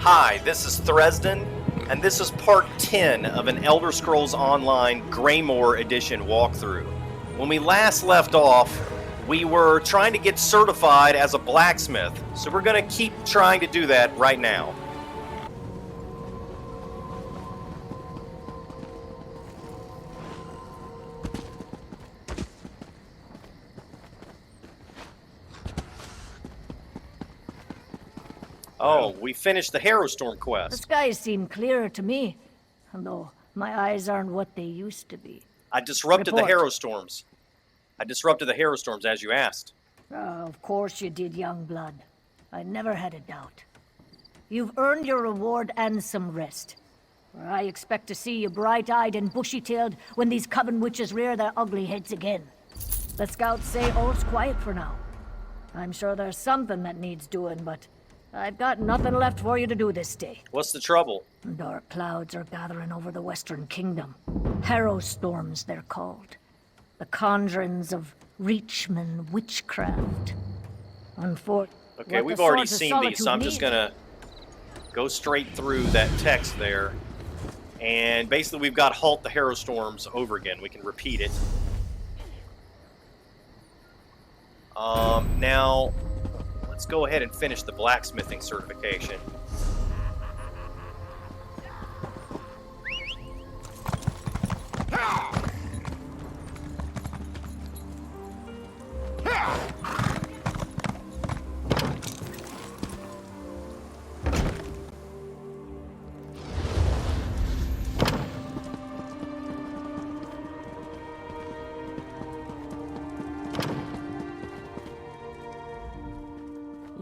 Hi, this is Thresden, and this is part 10 of an Elder Scrolls Online Greymoor Edition walkthrough. When we last left off, we were trying to get certified as a blacksmith, so we're going to keep trying to do that right now. Oh, we finished the Harrowstorm quest. The skies seem clearer to me, though my eyes aren't what they used to be. I disrupted Report. the Harrowstorms. I disrupted the Harrowstorms as you asked. Of course you did, young blood. I never had a doubt. You've earned your reward and some rest. I expect to see you bright-eyed and bushy-tailed when these coven witches rear their ugly heads again. The scouts say all's quiet for now. I'm sure there's something that needs doing, but I've got nothing left for you to do this day. What's the trouble? Dark clouds are gathering over the Western Kingdom. Harrowstorms, they're called. The conjurings of Reachman witchcraft. Okay, we've already seen these, so I'm just gonna go straight through that text there. And basically we've got Halt the Harrowstorms over again. We can repeat it. Now, let's go ahead and finish the blacksmithing certification.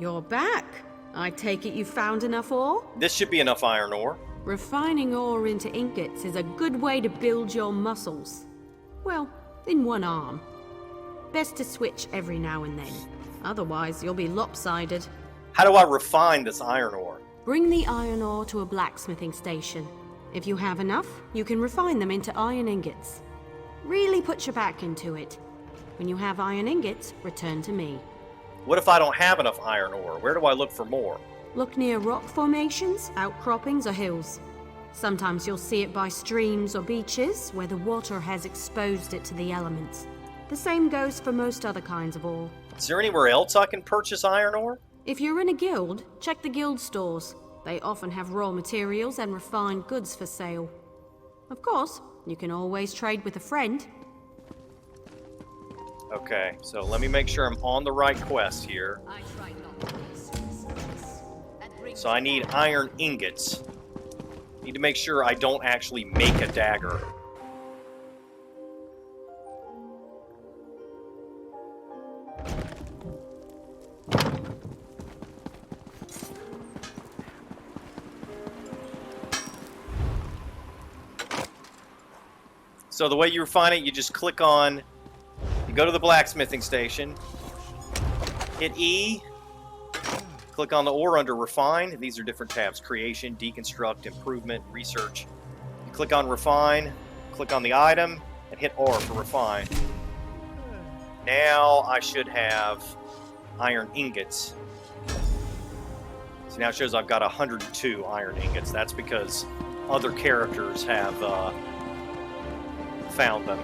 You're back. I take it you found enough ore? This should be enough iron ore. Refining ore into ingots is a good way to build your muscles. Well, in one arm. Best to switch every now and then. Otherwise, you'll be lopsided. How do I refine this iron ore? Bring the iron ore to a blacksmithing station. If you have enough, you can refine them into iron ingots. Really put your back into it. When you have iron ingots, return to me. What if I don't have enough iron ore? Where do I look for more? Look near rock formations, outcroppings, or hills. Sometimes you'll see it by streams or beaches where the water has exposed it to the elements. The same goes for most other kinds of ore. Is there anywhere else I can purchase iron ore? If you're in a guild, check the guild stores. They often have raw materials and refined goods for sale. Of course, you can always trade with a friend. Okay, so let me make sure I'm on the right quest here. So I need iron ingots. Need to make sure I don't actually make a dagger. So the way you refine it, you just click on, you go to the blacksmithing station, hit E, click on the ore under Refine. These are different tabs: Creation, Deconstruct, Improvement, Research. You click on Refine, click on the item, and hit R for Refine. Now I should have iron ingots. So now it shows I've got 102 iron ingots. That's because other characters have found them.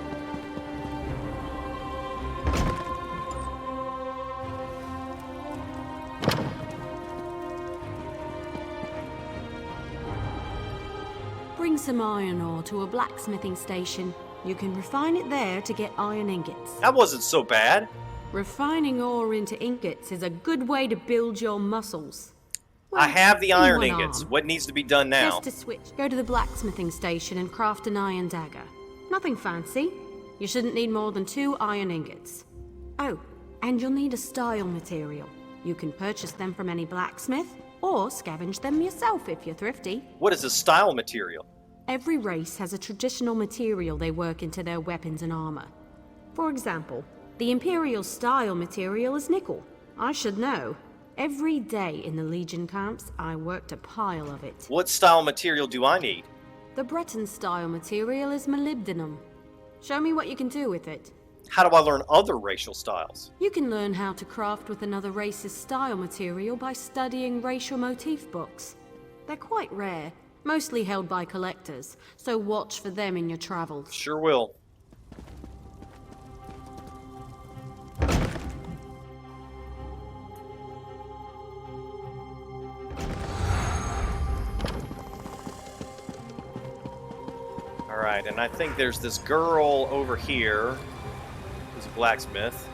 Bring some iron ore to a blacksmithing station. You can refine it there to get iron ingots. That wasn't so bad. Refining ore into ingots is a good way to build your muscles. Well, I have the in iron one ingots. arm. What needs to be done now? Just to switch, go to the blacksmithing station and craft an iron dagger. Nothing fancy. You shouldn't need more than 2 iron ingots. Oh, and you'll need a style material. You can purchase them from any blacksmith, or scavenge them yourself if you're thrifty. What is a style material? Every race has a traditional material they work into their weapons and armor. For example, the Imperial style material is nickel. I should know. Every day in the Legion camps, I worked a pile of it. What style material do I need? The Breton style material is molybdenum. Show me what you can do with it. How do I learn other racial styles? You can learn how to craft with another race's style material by studying racial motif books. They're quite rare, mostly held by collectors, so watch for them in your travels. Sure will. Alright, and I think there's this girl over here who's a blacksmith.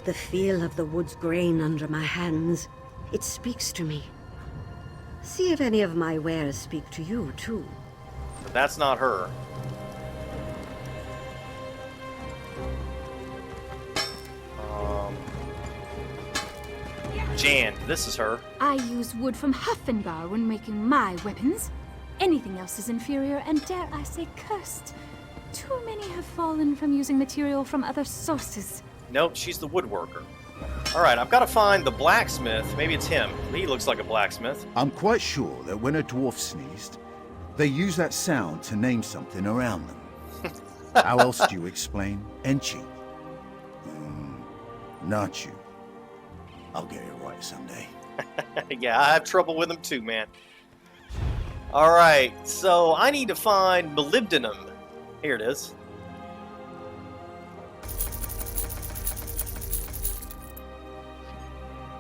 The feel of the wood's grain under my hands, it speaks to me. See if any of my wares speak to you, too. But that's not her. Jan, this is her. I use wood from Huffenbar when making my weapons. Anything else is inferior and, dare I say, cursed. Too many have fallen from using material from other sources. Nope, she's the woodworker. Alright, I've got to find the blacksmith. Maybe it's him. He looks like a blacksmith. I'm quite sure that when a dwarf sneezed, they use that sound to name something around them. How else do you explain Enchi? Not you. I'll get it right someday. Yeah, I have trouble with him too, man. Alright, so I need to find molybdenum. Here it is.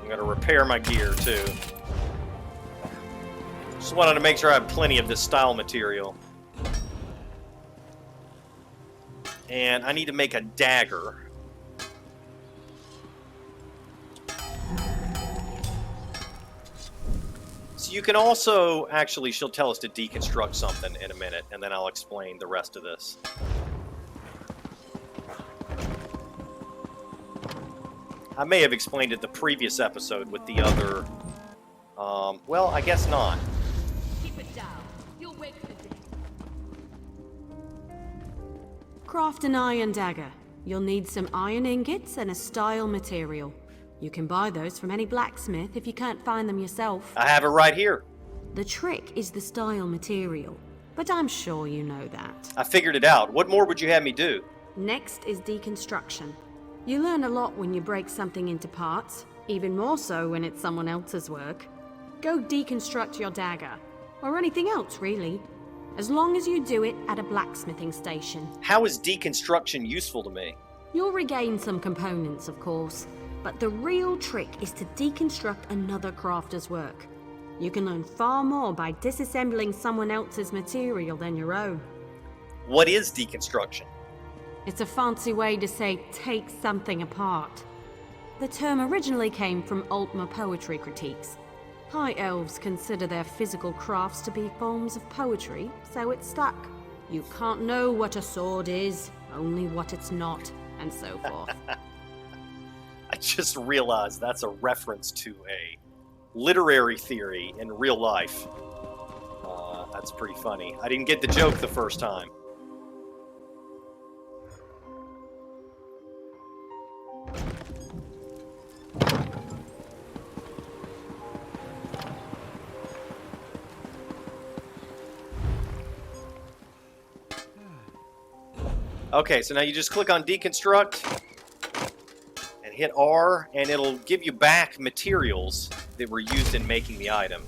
I'm gonna repair my gear too. Just wanted to make sure I have plenty of this style material. And I need to make a dagger. So you can also, actually, she'll tell us to deconstruct something in a minute, and then I'll explain the rest of this. I may have explained it the previous episode with the other, well, I guess not. Keep it down. You'll wake the day. Craft an iron dagger. You'll need some iron ingots and a style material. You can buy those from any blacksmith if you can't find them yourself. I have it right here. The trick is the style material, but I'm sure you know that. I figured it out. What more would you have me do? Next is deconstruction. You learn a lot when you break something into parts, even more so when it's someone else's work. Go deconstruct your dagger, or anything else really, as long as you do it at a blacksmithing station. How is deconstruction useful to me? You'll regain some components, of course, but the real trick is to deconstruct another crafter's work. You can learn far more by disassembling someone else's material than your own. What is deconstruction? It's a fancy way to say take something apart. The term originally came from Altmer poetry critiques. High elves consider their physical crafts to be forms of poetry, so it stuck. You can't know what a sword is, only what it's not, and so forth. I just realized that's a reference to a literary theory in real life. That's pretty funny. I didn't get the joke the first time. Okay, so now you just click on deconstruct and hit R, and it'll give you back materials that were used in making the item.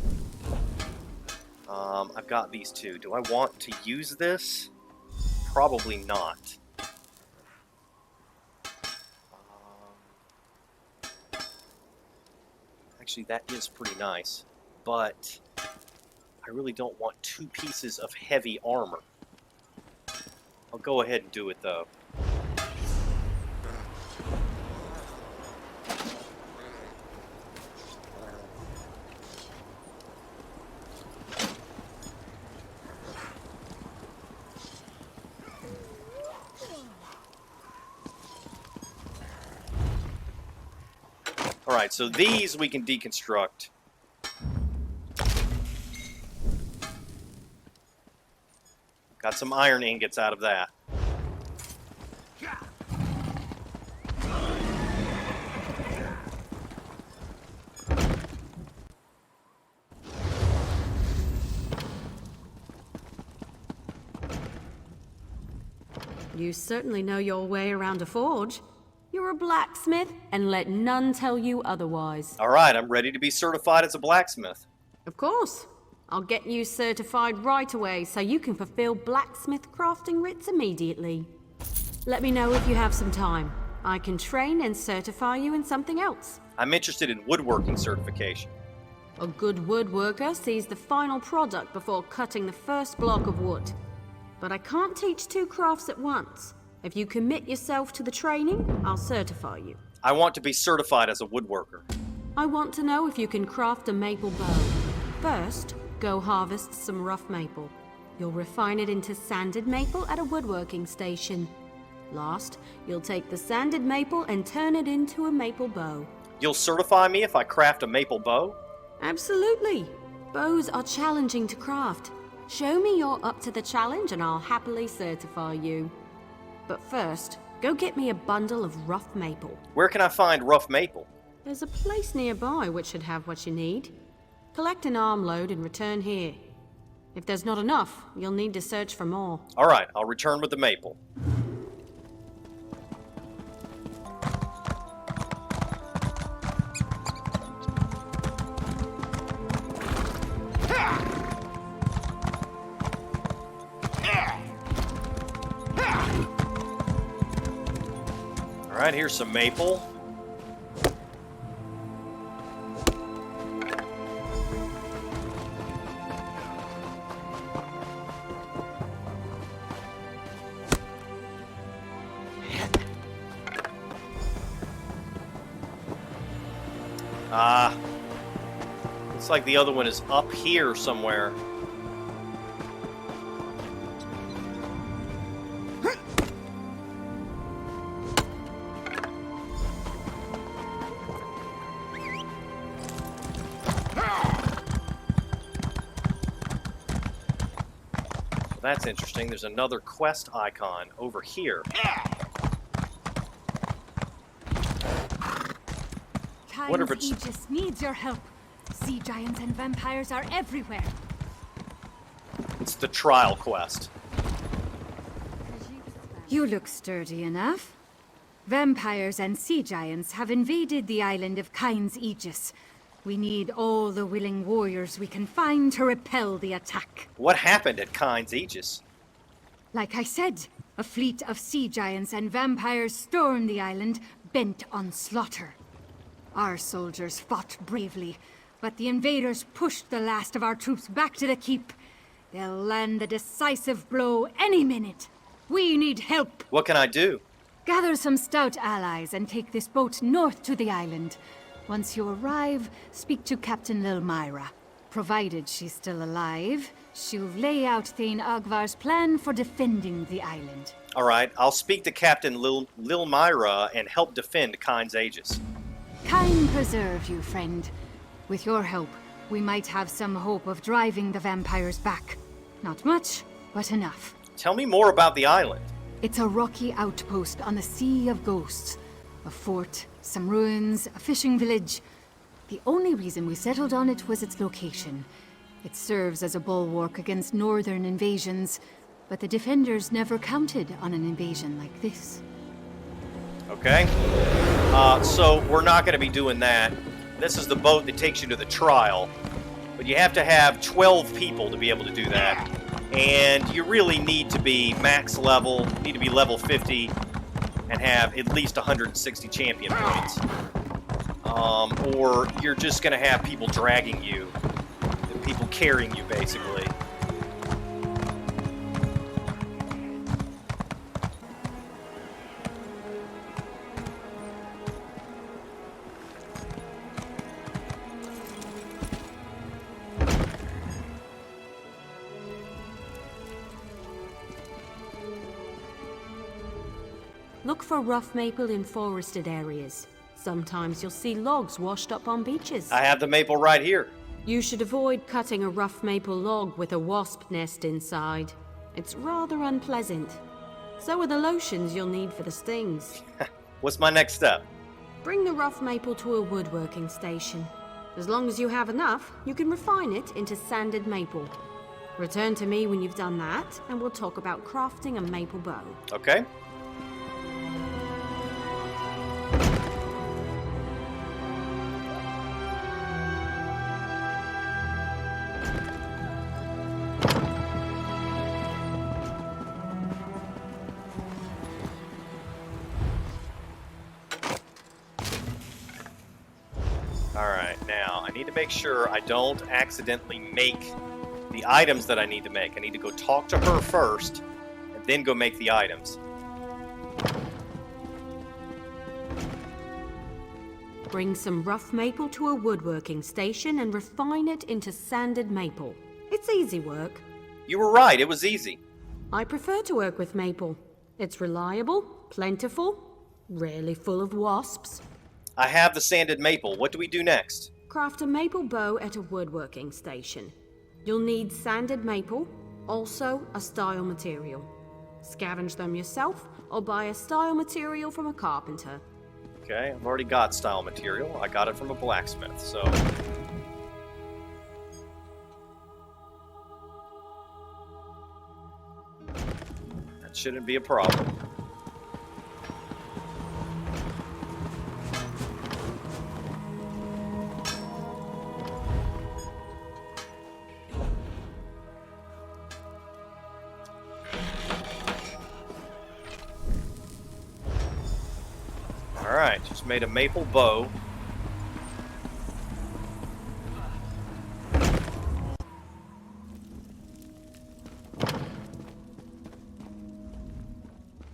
I've got these two. Do I want to use this? Probably not. Actually, that is pretty nice, but I really don't want two pieces of heavy armor. I'll go ahead and do it, though. Alright, so these we can deconstruct. Got some iron ingots out of that. You certainly know your way around a forge. You're a blacksmith, and let none tell you otherwise. All right, I'm ready to be certified as a blacksmith. Of course. I'll get you certified right away so you can fulfill blacksmith crafting writs immediately. Let me know if you have some time. I can train and certify you in something else. I'm interested in woodworking certification. A good woodworker sees the final product before cutting the first block of wood. But I can't teach two crafts at once. If you commit yourself to the training, I'll certify you. I want to be certified as a woodworker. I want to know if you can craft a maple bow. First, go harvest some rough maple. You'll refine it into sanded maple at a woodworking station. Last, you'll take the sanded maple and turn it into a maple bow. You'll certify me if I craft a maple bow? Absolutely. Bows are challenging to craft. Show me you're up to the challenge and I'll happily certify you. But first, go get me a bundle of rough maple. Where can I find rough maple? There's a place nearby which should have what you need. Collect an armload and return here. If there's not enough, you'll need to search for more. All right, I'll return with the maple. All right, here's some maple. Looks like the other one is up here somewhere. That's interesting. There's another quest icon over here. Whatever it's... Aegis needs your help. Sea giants and vampires are everywhere. It's the trial quest. You look sturdy enough. Vampires and sea giants have invaded the island of Kyne's Aegis. We need all the willing warriors we can find to repel the attack. What happened at Kyne's Aegis? Like I said, a fleet of sea giants and vampires stormed the island, bent on slaughter. Our soldiers fought bravely, but the invaders pushed the last of our troops back to the keep. They'll land the decisive blow any minute. We need help. What can I do? Gather some stout allies and take this boat north to the island. Once you arrive, speak to Captain Lilmyra. Provided she's still alive, she'll lay out Thane Agvar's plan for defending the island. All right, I'll speak to Captain Lilmyra and help defend Kyne's Aegis. Kyne preserve you, friend. With your help, we might have some hope of driving the vampires back. Not much, but enough. Tell me more about the island. It's a rocky outpost on the Sea of Ghosts. A fort, some ruins, a fishing village. The only reason we settled on it was its location. It serves as a bulwark against northern invasions, but the defenders never counted on an invasion like this. Okay. So we're not going to be doing that. This is the boat that takes you to the trial. But you have to have 12 people to be able to do that. And you really need to be max level, need to be level 50, and have at least 160 champion points. Or you're just going to have people dragging you. People carrying you, basically. Look for rough maple in forested areas. Sometimes you'll see logs washed up on beaches. I have the maple right here. You should avoid cutting a rough maple log with a wasp nest inside. It's rather unpleasant. So are the lotions you'll need for the stings. What's my next step? Bring the rough maple to a woodworking station. As long as you have enough, you can refine it into sanded maple. Return to me when you've done that, and we'll talk about crafting a maple bow. Okay. Alright, now I need to make sure I don't accidentally make the items that I need to make. I need to go talk to her first, and then go make the items. Bring some rough maple to a woodworking station and refine it into sanded maple. It's easy work. You were right, it was easy. I prefer to work with maple. It's reliable, plentiful, rarely full of wasps. I have the sanded maple. What do we do next? Craft a maple bow at a woodworking station. You'll need sanded maple, also a style material. Scavenge them yourself, or buy a style material from a carpenter. Okay, I've already got style material. I got it from a blacksmith, so... that shouldn't be a problem. Alright, just made a maple bow.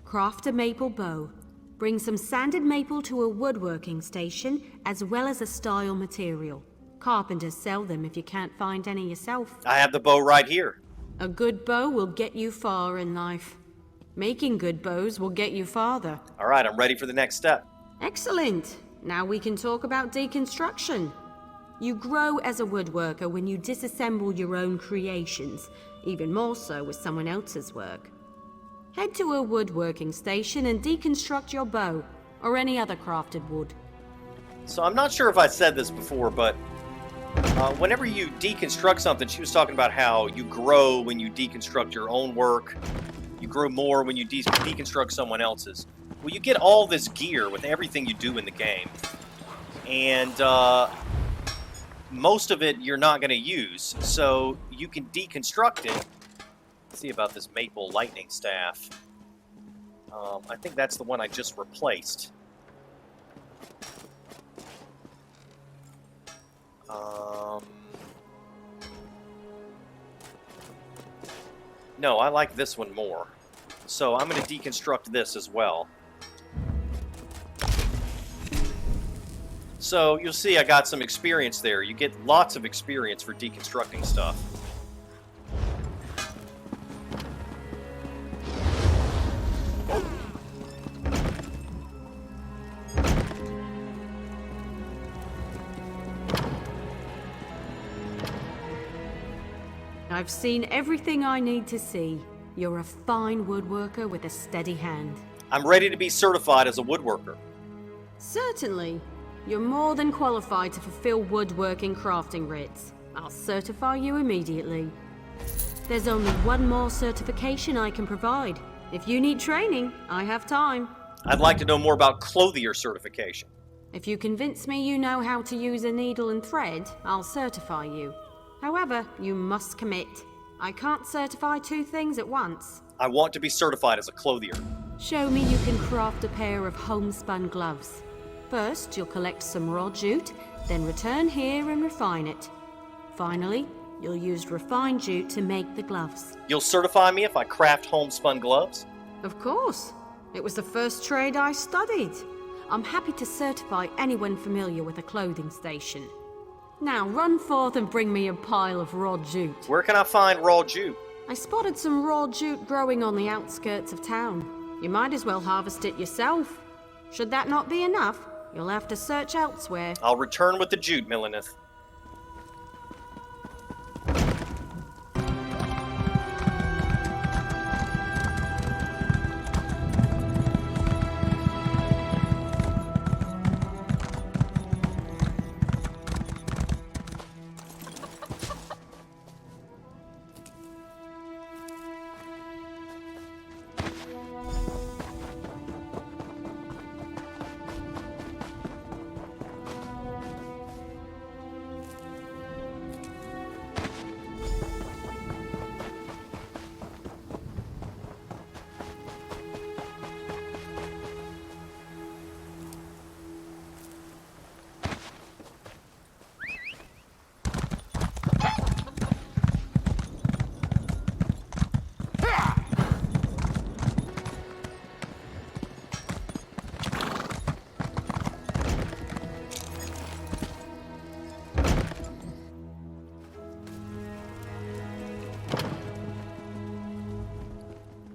Craft a maple bow. Bring some sanded maple to a woodworking station, as well as a style material. Carpenters sell them if you can't find any yourself. I have the bow right here. A good bow will get you far in life. Making good bows will get you farther. Alright, I'm ready for the next step. Excellent. Now we can talk about deconstruction. You grow as a woodworker when you disassemble your own creations, even more so with someone else's work. Head to a woodworking station and deconstruct your bow, or any other crafted wood. So I'm not sure if I said this before, but whenever you deconstruct something, she was talking about how you grow when you deconstruct your own work. You grow more when you deconstruct someone else's. Well, you get all this gear with everything you do in the game. And most of it you're not going to use. So you can deconstruct it. Let's see about this maple lightning staff. I think that's the one I just replaced. No, I like this one more. So I'm going to deconstruct this as well. So you'll see I got some experience there. You get lots of experience for deconstructing stuff. I've seen everything I need to see. You're a fine woodworker with a steady hand. I'm ready to be certified as a woodworker. Certainly. You're more than qualified to fulfill woodworking crafting writs. I'll certify you immediately. There's only one more certification I can provide. If you need training, I have time. I'd like to know more about clothier certification. If you convince me you know how to use a needle and thread, I'll certify you. However, you must commit. I can't certify two things at once. I want to be certified as a clothier. Show me you can craft a pair of homespun gloves. First, you'll collect some raw jute, then return here and refine it. Finally, you'll use refined jute to make the gloves. You'll certify me if I craft homespun gloves? Of course. It was the first trade I studied. I'm happy to certify anyone familiar with a clothing station. Now run forth and bring me a pile of raw jute. Where can I find raw jute? I spotted some raw jute growing on the outskirts of town. You might as well harvest it yourself. Should that not be enough, you'll have to search elsewhere. I'll return with the jute, Millenith.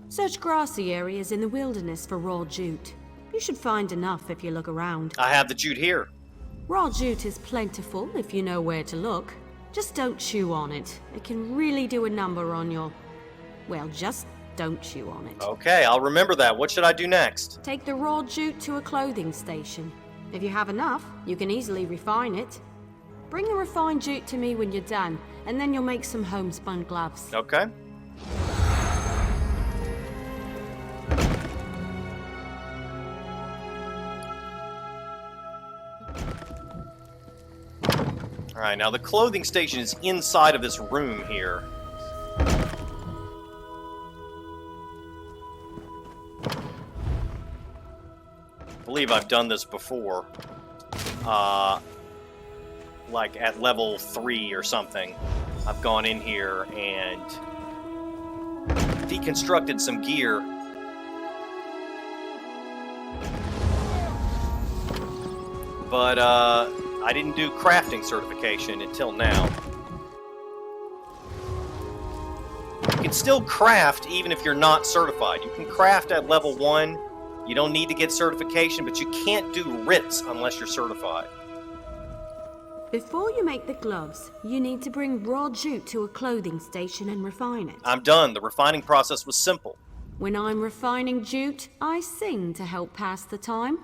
Search grassy areas in the wilderness for raw jute. You should find enough if you look around. I have the jute here. Raw jute is plentiful if you know where to look. Just don't chew on it. It can really do a number on your... Well, just don't chew on it. Okay, I'll remember that. What should I do next? Take the raw jute to a clothing station. If you have enough, you can easily refine it. Bring the refined jute to me when you're done, and then you'll make some homespun gloves. Okay. Alright, now the clothing station is inside of this room here. I believe I've done this before. Like at level 3 or something. I've gone in here and deconstructed some gear. But, I didn't do crafting certification until now. You can still craft even if you're not certified. You can craft at level 1. You don't need to get certification, but you can't do writs unless you're certified. Before you make the gloves, you need to bring raw jute to a clothing station and refine it. I'm done. The refining process was simple. When I'm refining jute, I sing to help pass the time.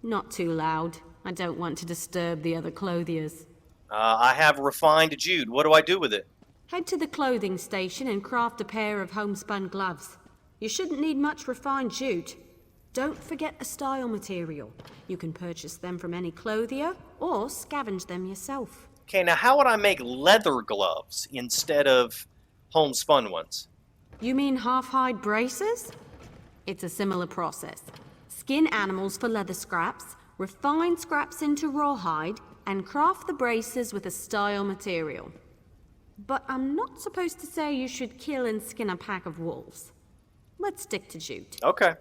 Not too loud. I don't want to disturb the other clothiers. I have refined jute. What do I do with it? Head to the clothing station and craft a pair of homespun gloves. You shouldn't need much refined jute. Don't forget the style material. You can purchase them from any clothier or scavenge them yourself. Okay, now how would I make leather gloves instead of homespun ones? You mean half-hide braces? It's a similar process. Skin animals for leather scraps, refine scraps into rawhide, and craft the braces with a style material. But I'm not supposed to say you should kill and skin a pack of wolves. Let's stick to jute. Okay.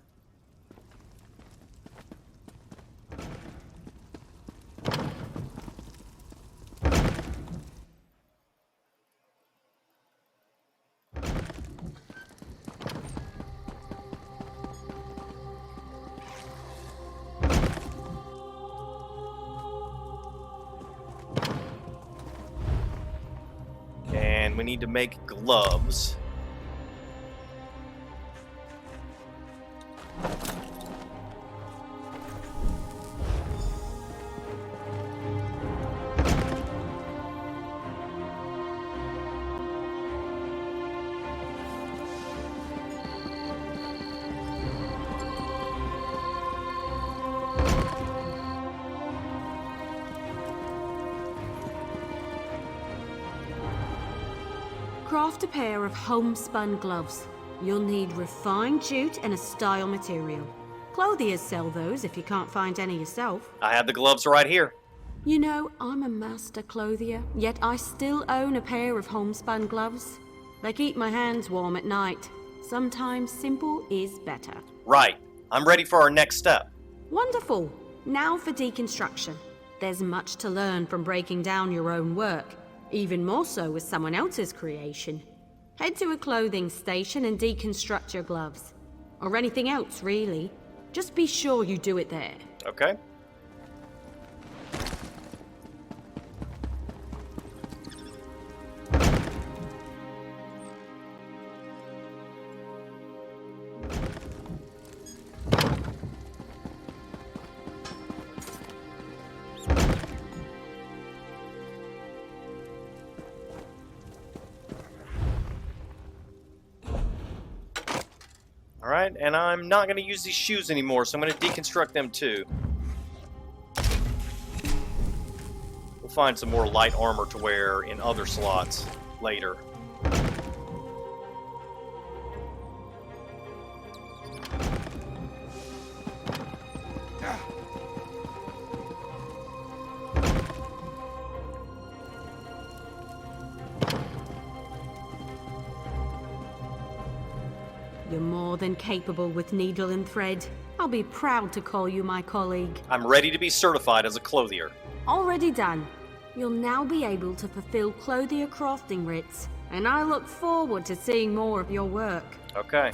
And we need to make gloves. Craft a pair of homespun gloves. You'll need refined jute and a style material. Clothiers sell those if you can't find any yourself. I have the gloves right here. You know, I'm a master clothier, yet I still own a pair of homespun gloves. They keep my hands warm at night. Sometimes simple is better. Right. I'm ready for our next step. Wonderful. Now for deconstruction. There's much to learn from breaking down your own work. Even more so with someone else's creation. Head to a clothing station and deconstruct your gloves. Or anything else, really. Just be sure you do it there. Okay. Alright, and I'm not going to use these shoes anymore, so I'm going to deconstruct them too. We'll find some more light armor to wear in other slots later. You're more than capable with needle and thread. I'll be proud to call you my colleague. I'm ready to be certified as a clothier. Already done. You'll now be able to fulfill clothier crafting writs, and I look forward to seeing more of your work. Okay.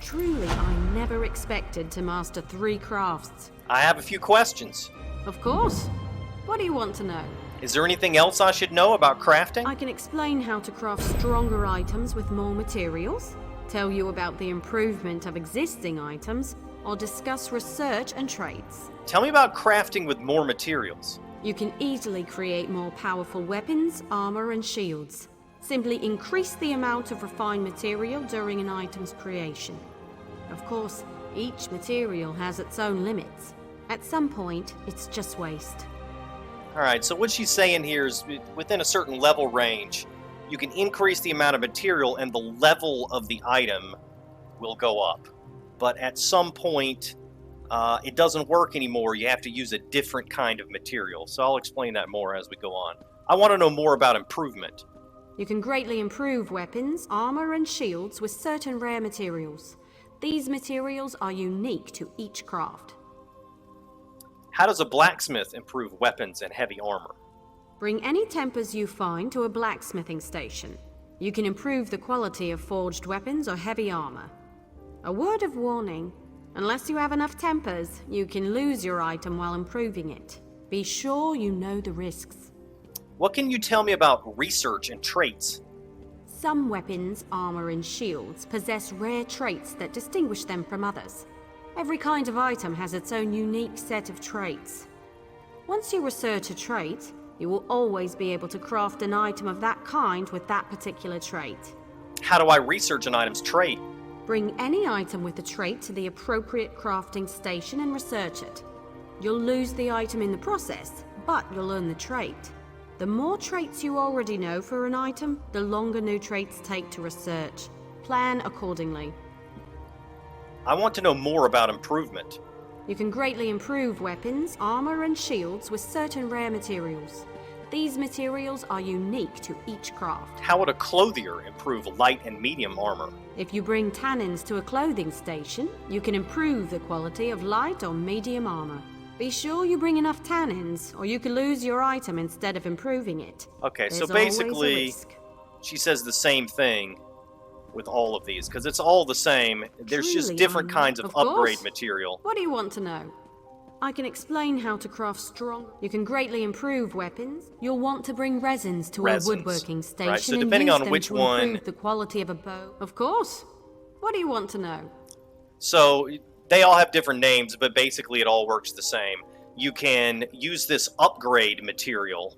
Truly, I never expected to master 3 crafts. I have a few questions. Of course. What do you want to know? Is there anything else I should know about crafting? I can explain how to craft stronger items with more materials, tell you about the improvement of existing items, or discuss research and traits. Tell me about crafting with more materials. You can easily create more powerful weapons, armor, and shields. Simply increase the amount of refined material during an item's creation. Of course, each material has its own limits. At some point, it's just waste. Alright, so what she's saying here is within a certain level range, you can increase the amount of material and the level of the item will go up. But at some point, it doesn't work anymore. You have to use a different kind of material. So I'll explain that more as we go on. I want to know more about improvement. You can greatly improve weapons, armor, and shields with certain rare materials. These materials are unique to each craft. How does a blacksmith improve weapons and heavy armor? Bring any tempers you find to a blacksmithing station. You can improve the quality of forged weapons or heavy armor. A word of warning, unless you have enough tempers, you can lose your item while improving it. Be sure you know the risks. What can you tell me about research and traits? Some weapons, armor, and shields possess rare traits that distinguish them from others. Every kind of item has its own unique set of traits. Once you research a trait, you will always be able to craft an item of that kind with that particular trait. How do I research an item's trait? Bring any item with a trait to the appropriate crafting station and research it. You'll lose the item in the process, but you'll learn the trait. The more traits you already know for an item, the longer new traits take to research. Plan accordingly. I want to know more about improvement. You can greatly improve weapons, armor, and shields with certain rare materials. These materials are unique to each craft. How would a clothier improve light and medium armor? If you bring tannins to a clothing station, you can improve the quality of light or medium armor. Be sure you bring enough tannins, or you could lose your item instead of improving it. Okay, so There's always a basically, risk. she says the same thing with all of these, because it's all the same. There's just Truly, different kinds of upgrade course. material. What do you want to know? I can explain how to craft strong. You can greatly improve weapons. You'll want to bring resins to Resins. a woodworking station Right, so and depending use on them which to one- improve the quality of a bow. Of course. What do you want to know? So they all have different names, but basically it all works the same. You can use this upgrade material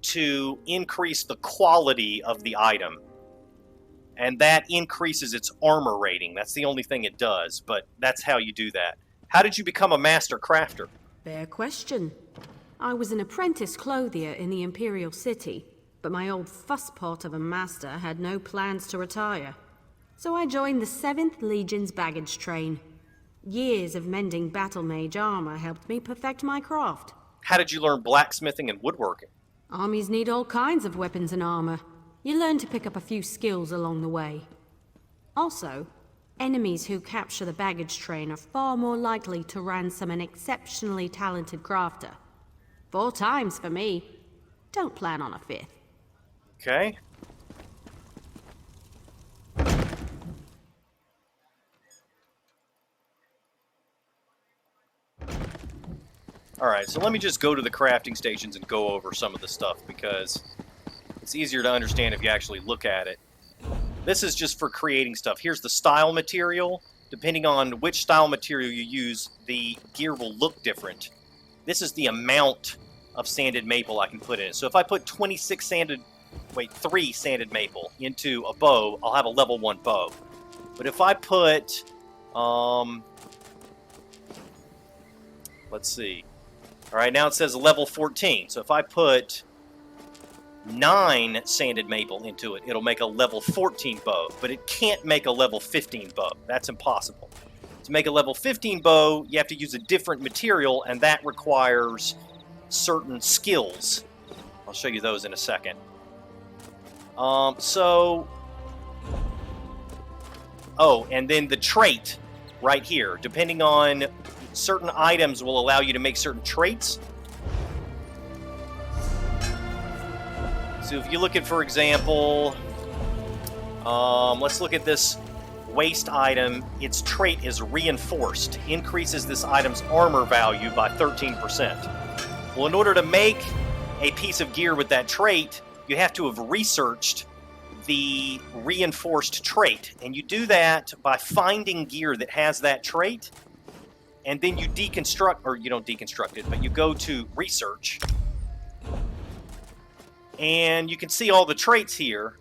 to increase the quality of the item. And that increases its armor rating. That's the only thing it does, but that's how you do that. How did you become a master crafter? Fair question. I was an apprentice clothier in the Imperial City, but my old fusspot of a master had no plans to retire. So I joined the 7th Legion's baggage train. Years of mending battle mage armor helped me perfect my craft. How did you learn blacksmithing and woodworking? Armies need all kinds of weapons and armor. You learn to pick up a few skills along the way. Also, enemies who capture the baggage train are far more likely to ransom an exceptionally talented crafter. 4 times for me. Don't plan on a 5th. Okay. Alright, so let me just go to the crafting stations and go over some of the stuff, because it's easier to understand if you actually look at it. This is just for creating stuff. Here's the style material. Depending on which style material you use, the gear will look different. This is the amount of sanded maple I can put in it. So if I put 3 sanded maple into a bow, I'll have a level 1 bow. But if I put, let's see. All right, now it says level 14. So if I put 9 sanded maple into it, it'll make a level 14 bow. But it can't make a level 15 bow. That's impossible. To make a level 15 bow, you have to use a different material, and that requires certain skills. I'll show you those in a second. Oh, and then the trait right here. Depending on certain items will allow you to make certain traits. So if you look at, for example, let's look at this waste item. Its trait is reinforced, increases this item's armor value by 13%. Well, in order to make a piece of gear with that trait, you have to have researched the reinforced trait, and you do that by finding gear that has that trait, and then you deconstruct, or you don't deconstruct it, but you go to research, and you can see all the traits here.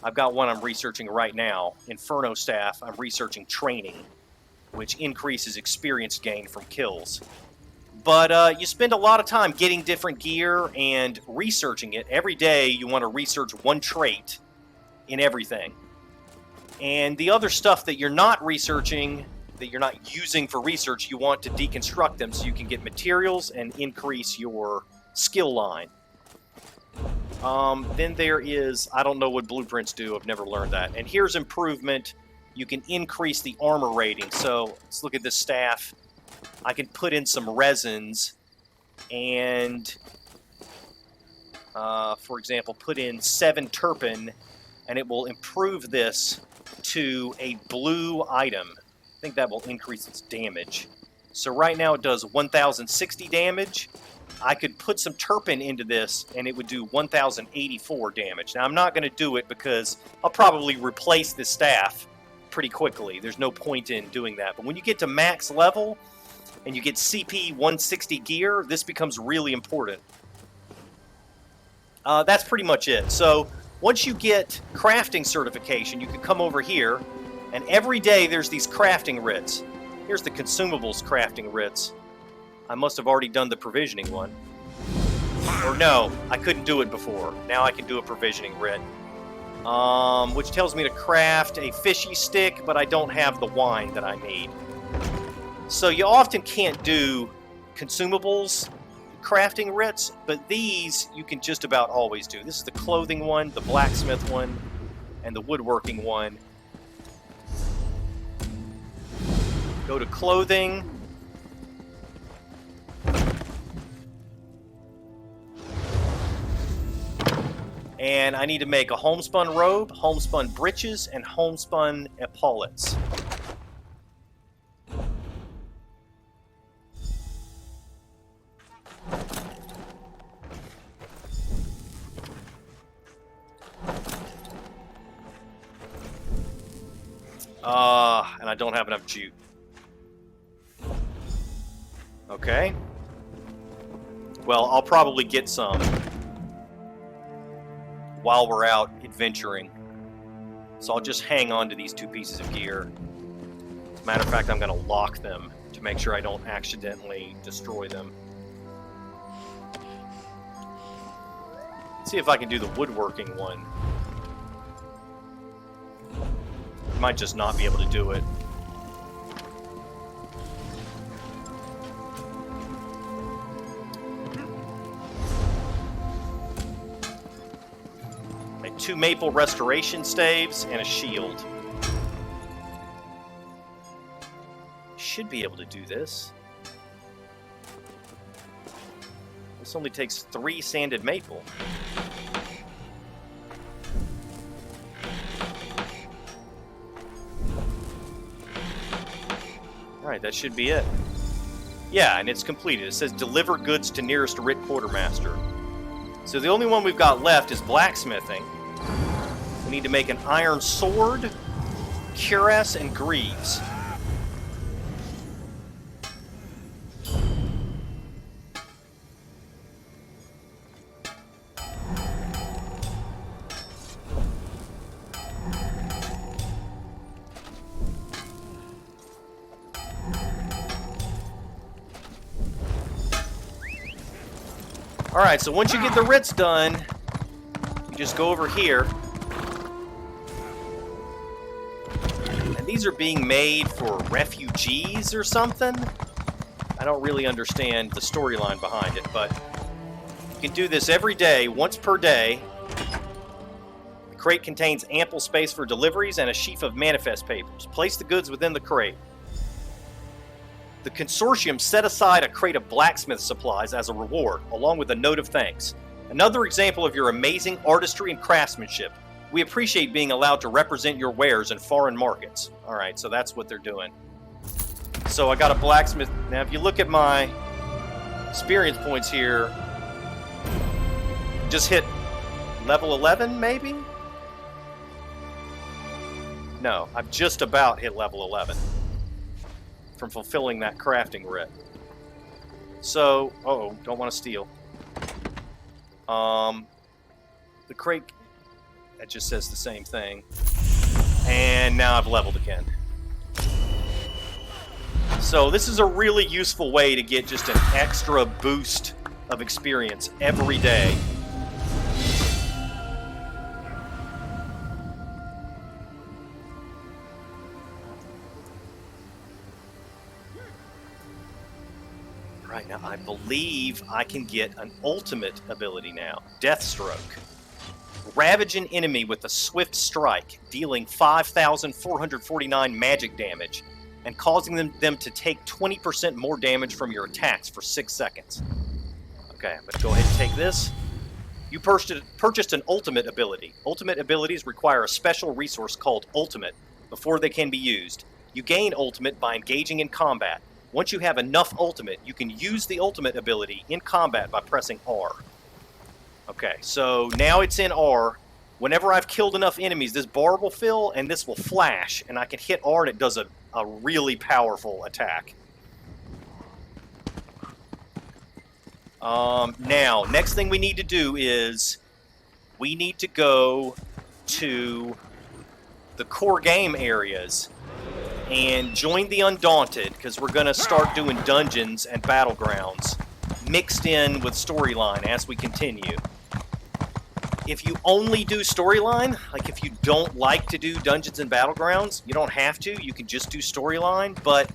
I've got one I'm researching right now, Inferno Staff. I'm researching training, which increases experience gain from kills. But you spend a lot of time getting different gear and researching it. Every day you want to research one trait in everything. And the other stuff that you're not researching, that you're not using for research, you want to deconstruct them so you can get materials and increase your skill line. Then there is, I don't know what blueprints do, I've never learned that. And here's improvement. You can increase the armor rating. So let's look at this staff. I can put in some resins and, for example, put in 7 turpin, and it will improve this to a blue item. I think that will increase its damage. So right now it does 1060 damage. I could put some turpin into this, and it would do 1084 damage. Now, I'm not going to do it because I'll probably replace this staff pretty quickly. There's no point in doing that. But when you get to max level and you get CP 160 gear, this becomes really important. That's pretty much it. So once you get crafting certification, you can come over here, and every day there's these crafting writs. Here's the consumables crafting writs. I must have already done the provisioning one. Or no, I couldn't do it before. Now I can do a provisioning writ. Which tells me to craft a fishy stick, but I don't have the wine that I need. So you often can't do consumables crafting writs, but these you can just about always do. This is the clothing one, the blacksmith one, and the woodworking one. Go to clothing. And I need to make a homespun robe, homespun breeches, and homespun epaulets. And I don't have enough jute. Okay. Well, I'll probably get some while we're out adventuring. So I'll just hang on to these 2 pieces of gear. As a matter of fact, I'm going to lock them to make sure I don't accidentally destroy them. Let's see if I can do the woodworking one. I might just not be able to do it. Like 2 maple restoration staves and a shield. Should be able to do this. This only takes 3 sanded maple. Alright, that should be it. Yeah, and it's completed. It says deliver goods to nearest writ quartermaster. So the only one we've got left is blacksmithing. We need to make an iron sword, cuirass, and greaves. Alright, so once you get the writs done, you just go over here. And these are being made for refugees or something? I don't really understand the storyline behind it, but you can do this every day, once per day. The crate contains ample space for deliveries and a sheaf of manifest papers. Place the goods within the crate. The consortium set aside a crate of blacksmith supplies as a reward, along with a note of thanks. Another example of your amazing artistry and craftsmanship. We appreciate being allowed to represent your wares in foreign markets. Alright, so that's what they're doing. So I got a blacksmith. Now, if you look at my experience points here, just hit level 11, maybe? No, I've just about hit level 11 from fulfilling that crafting writ. So, uh-oh, don't want to steal. The crate, that just says the same thing. And now I've leveled again. So this is a really useful way to get just an extra boost of experience every day. Right, now I believe I can get an ultimate ability now. Deathstroke. Ravage an enemy with a swift strike, dealing 5,449 magic damage, and causing them to take 20% more damage from your attacks for 6 seconds. Okay, I'm going to go ahead and take this. You purchased an ultimate ability. Ultimate abilities require a special resource called Ultimate before they can be used. You gain Ultimate by engaging in combat. Once you have enough Ultimate, you can use the Ultimate ability in combat by pressing R. Okay, so now it's in R. Whenever I've killed enough enemies, this bar will fill and this will flash, and I can hit R and it does a really powerful attack. Now, next thing we need to do is we need to go to the core game areas and join the Undaunted, because we're going to start doing dungeons and battlegrounds mixed in with storyline as we continue. If you only do storyline, like if you don't like to do dungeons and battlegrounds, you don't have to, you can just do storyline, but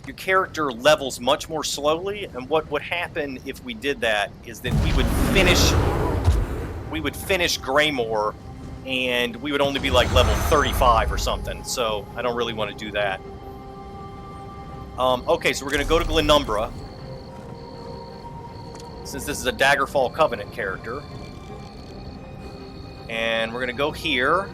your character levels much more slowly, and what would happen if we did that is that we would finish Greymoor, and we would only be like level 35 or something, so I don't really want to do that. Okay, so we're going to go to Glenumbra, since this is a Daggerfall Covenant character. And we're going to go here.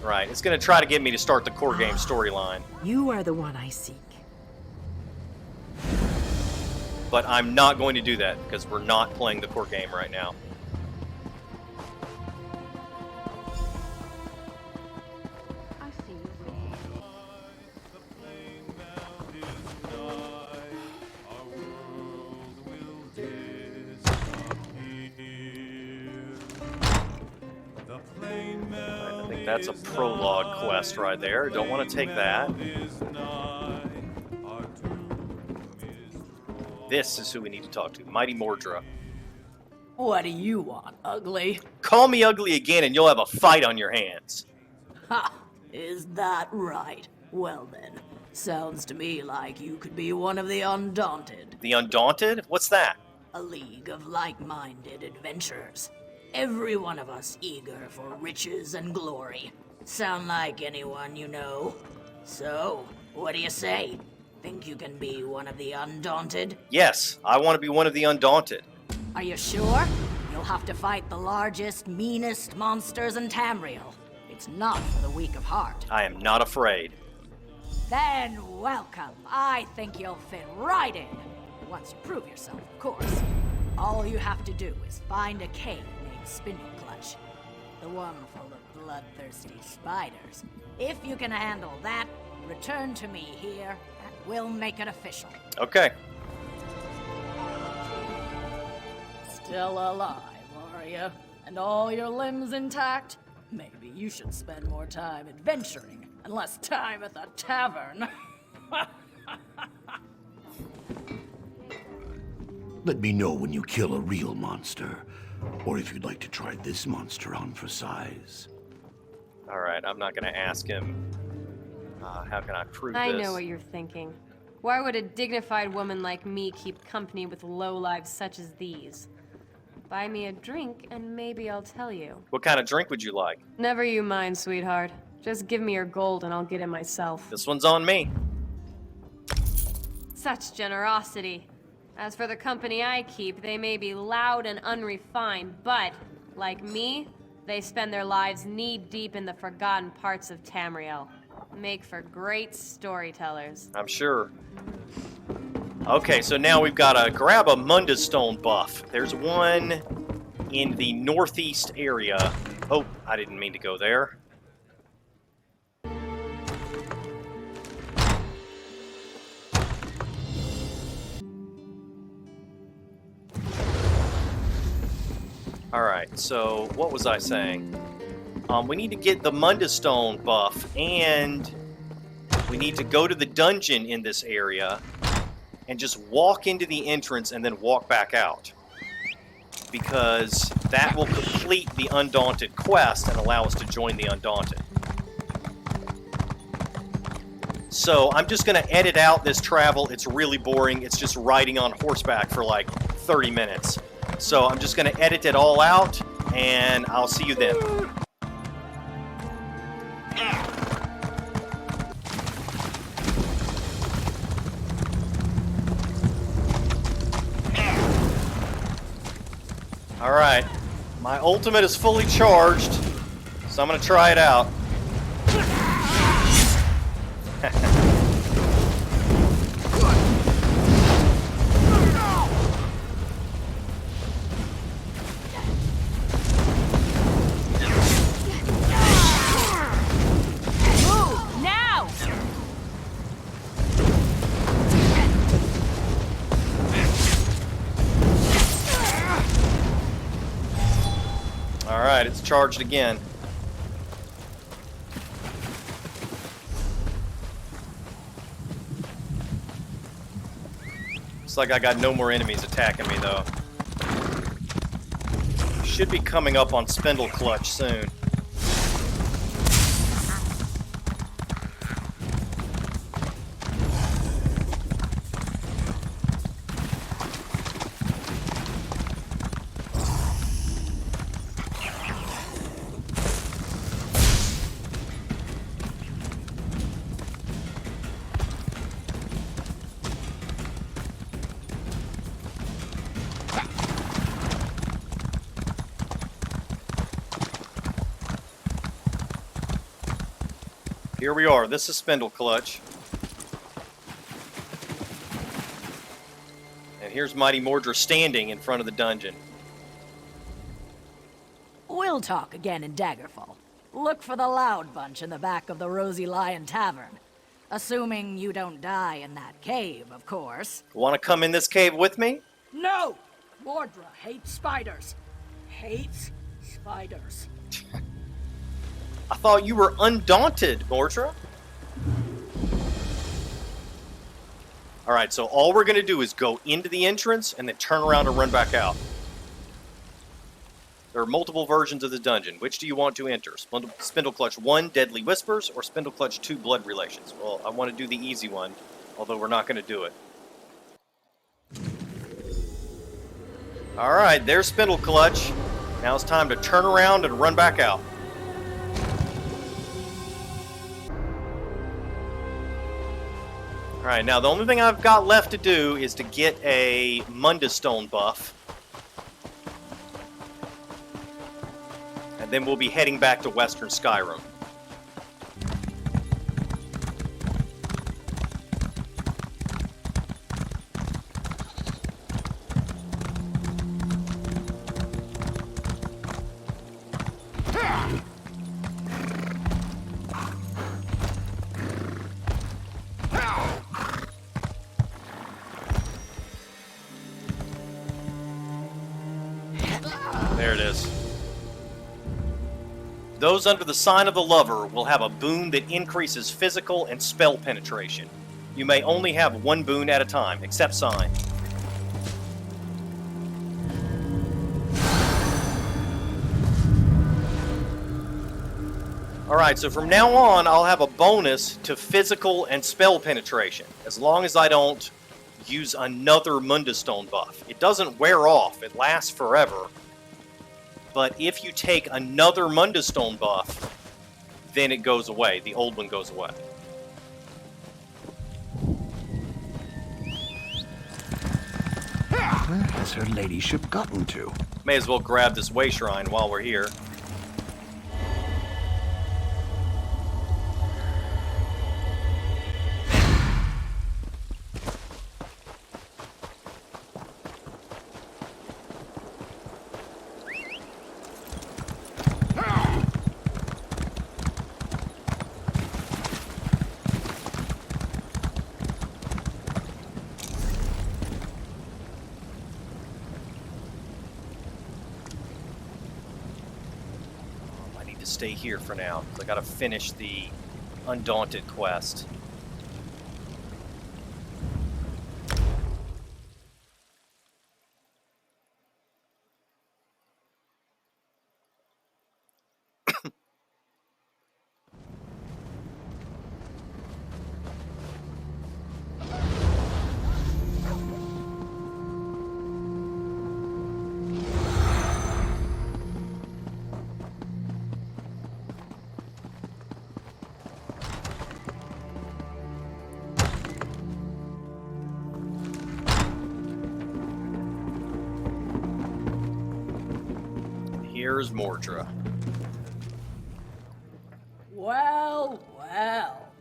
Right, it's going to try to get me to start the core game storyline. You are the one I seek. But I'm not going to do that, because we're not playing the core game right now. I think that's a prologue quest right there. Don't want to take that. This is who we need to talk to. Mighty Mordra. What do you want, ugly? Call me ugly again and you'll have a fight on your hands. Ha! Is that right? Well then, sounds to me like you could be one of the Undaunted. The Undaunted? What's that? A league of like-minded adventurers. Every one of us eager for riches and glory. Sound like anyone you know? So, what do you say? Think you can be one of the Undaunted? Yes, I want to be one of the Undaunted. Are you sure? You'll have to fight the largest, meanest monsters in Tamriel. It's not for the weak of heart. I am not afraid. Then welcome. I think you'll fit right in. Once you prove yourself, of course. All you have to do is find a cave named Spinning Clutch. The one full of bloodthirsty spiders. If you can handle that, return to me here, and we'll make it official. Okay. Still alive, are you? And all your limbs intact? Maybe you should spend more time adventuring, and less time at the tavern. Let me know when you kill a real monster, or if you'd like to try this monster on for size. Alright, I'm not going to ask him. How can I prove I this? know what you're thinking. Why would a dignified woman like me keep company with lowlives such as these? Buy me a drink, and maybe I'll tell you. What kind of drink would you like? Never you mind, sweetheart. Just give me your gold and I'll get it myself. This one's on me. Such generosity. As for the company I keep, they may be loud and unrefined, but, like me, they spend their lives knee-deep in the forgotten parts of Tamriel. Make for great storytellers. I'm sure. Okay, so now we've got to grab a Mundus Stone buff. There's one in the northeast area. Oh, I didn't mean to go there. Alright, so what was I saying? We need to get the Mundus Stone buff, and we need to go to the dungeon in this area and just walk into the entrance and then walk back out. Because that will complete the Undaunted quest and allow us to join the Undaunted. So I'm just going to edit out this travel. It's really boring. It's just riding on horseback for like 30 minutes. So I'm just going to edit it all out, and I'll see you then. Alright, my ultimate is fully charged, so I'm going to try it out. Alright, it's charged again. Looks like I got no more enemies attacking me, though. Should be coming up on Spindle Clutch soon. Here we are. This is Spindle Clutch. And here's Mighty Mordra standing in front of the dungeon. We'll talk again in Daggerfall. Look for the Loud Bunch in the back of the Rosy Lion Tavern. Assuming you don't die in that cave, of course. Want to come in this cave with me? No! Mordra hates spiders. Hates spiders. I thought you were undaunted, Mordra. Alright, so all we're going to do is go into the entrance and then turn around and run back out. There are multiple versions of the dungeon. Which do you want to enter? Spindle Clutch 1, Deadly Whispers, or Spindle Clutch 2, Blood Relations? Well, I want to do the easy one, although we're not going to do it. Alright, there's Spindle Clutch. Now it's time to turn around and run back out. Alright, now the only thing I've got left to do is to get a Mundus Stone buff. And then we'll be heading back to Western Skyrim. There it is. Those under the sign of the Lover will have a boon that increases physical and spell penetration. You may only have one boon at a time, except sign. Alright, so from now on, I'll have a bonus to physical and spell penetration, as long as I don't use another Mundus Stone buff. It doesn't wear off, it lasts forever. But if you take another Mundus Stone buff, then it goes away. The old one goes away. Where has her ladyship gotten to? May as well grab this way shrine while we're here. Stay here for now, because I gotta finish the Undaunted quest. Here's Mordra. Well,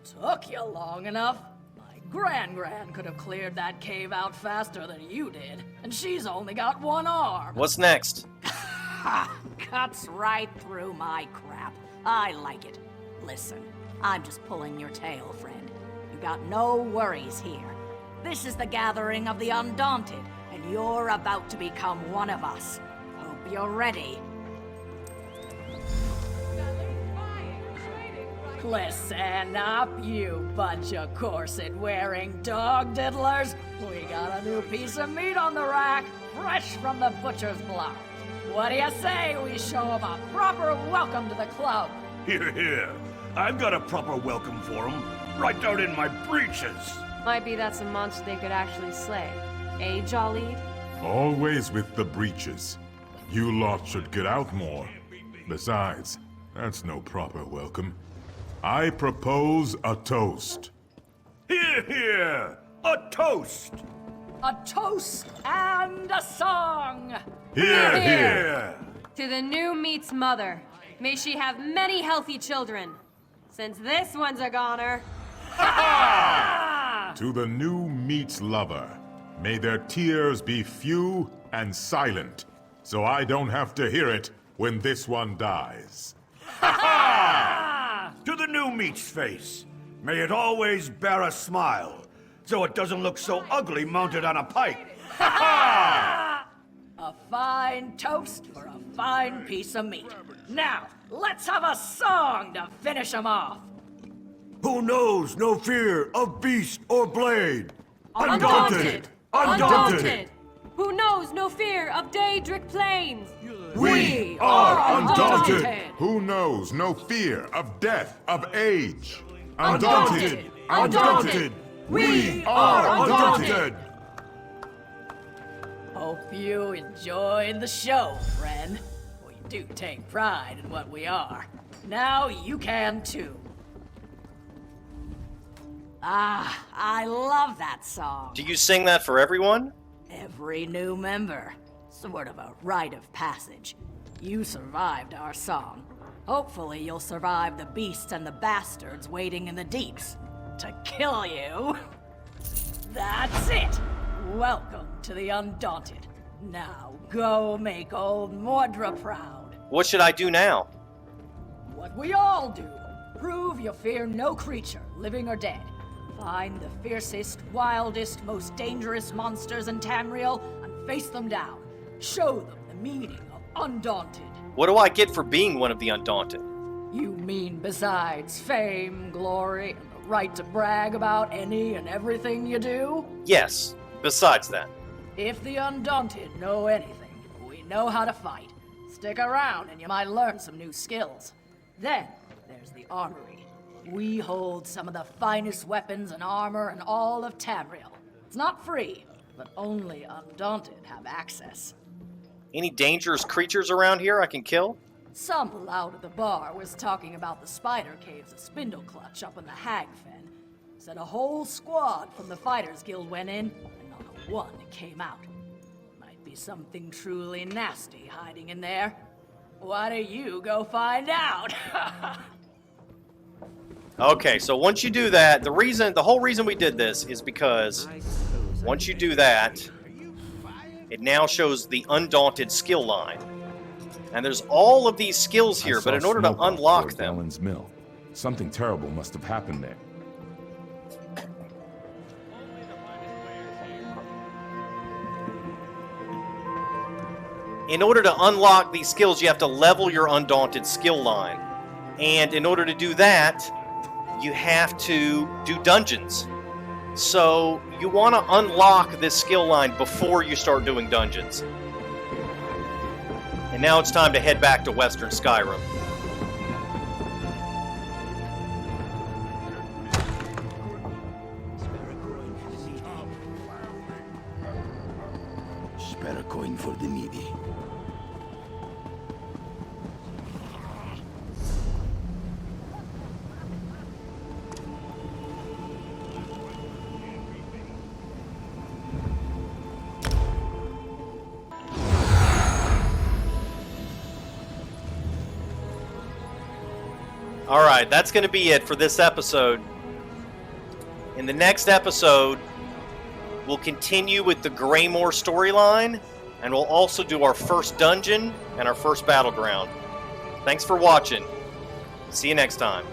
took you long enough. My Gran could have cleared that cave out faster than you did, and she's only got one arm. What's next? Ha! Cuts right through my crap. I like it. Listen, I'm just pulling your tail, friend. You got no worries here. This is the gathering of the Undaunted, and you're about to become one of us. Hope you're ready. Listen up, you bunch of corset-wearing dog diddlers. We got a new piece of meat on the rack, fresh from the butcher's block. What do you say we show them a proper welcome to the club? Here, here. I've got a proper welcome for them, right down in my breeches. Might be that's a monster they could actually slay. Eh, Jolly? Always with the breeches. You lot should get out more. Besides, that's no proper welcome. I propose a toast. Here, here! A toast! A toast and a song! Here, here! To the new meat's mother. May she have many healthy children. Since this one's a goner. To the new meat's lover. May their tears be few and silent, so I don't have to hear it when this one dies. To the new meat's face. May it always bear a smile, so it doesn't look so ugly mounted on a pike. A fine toast for a fine piece of meat. Now, let's have a song to finish 'em off. Who knows no fear of beast or blade? Undaunted! Undaunted! Who knows no fear of Daedric plains? We are undaunted! Who knows no fear of death, of age? Undaunted! Undaunted! We are undaunted! Hope you enjoyed the show, friend. We do take pride in what we are. Now you can too. Ah, I love that song. Do you sing that for everyone? Every new member. Sort of a rite of passage. You survived our song. Hopefully you'll survive the beasts and the bastards waiting in the deeps to kill you. That's it! Welcome to the Undaunted. Now go make old Mordra proud. What should I do now? What we all do. Prove you fear no creature, living or dead. Find the fiercest, wildest, most dangerous monsters in Tamriel and face them down. Show them the meaning of Undaunted. What do I get for being one of the Undaunted? You mean besides fame, glory, and the right to brag about any and everything you do? Yes, besides that. If the Undaunted know anything, we know how to fight. Stick around and you might learn some new skills. Then, there's the armory. We hold some of the finest weapons and armor in all of Tamriel. It's not free, but only Undaunted have access. Any dangerous creatures around here I can kill? Some loud at the bar was talking about the spider caves of Spindleclutch up in the Hag Fen. Said a whole squad from the Fighters Guild went in, and not a one came out. Might be something truly nasty hiding in there. Why don't you go find out? Okay, so once you do that, the whole reason we did this is because once you do that, it now shows the Undaunted skill line. And there's all of these skills here, but in order to unlock them... Ellen's mill. Something terrible must have happened there. In order to unlock these skills, you have to level your Undaunted skill line. And in order to do that, you have to do dungeons. So you want to unlock this skill line before you start doing dungeons. And now it's time to head back to Western Skyrim. Spare a coin for the needy. Alright, that's going to be it for this episode. In the next episode, we'll continue with the Greymoor storyline, and we'll also do our first dungeon and our first battleground. Thanks for watching. See you next time.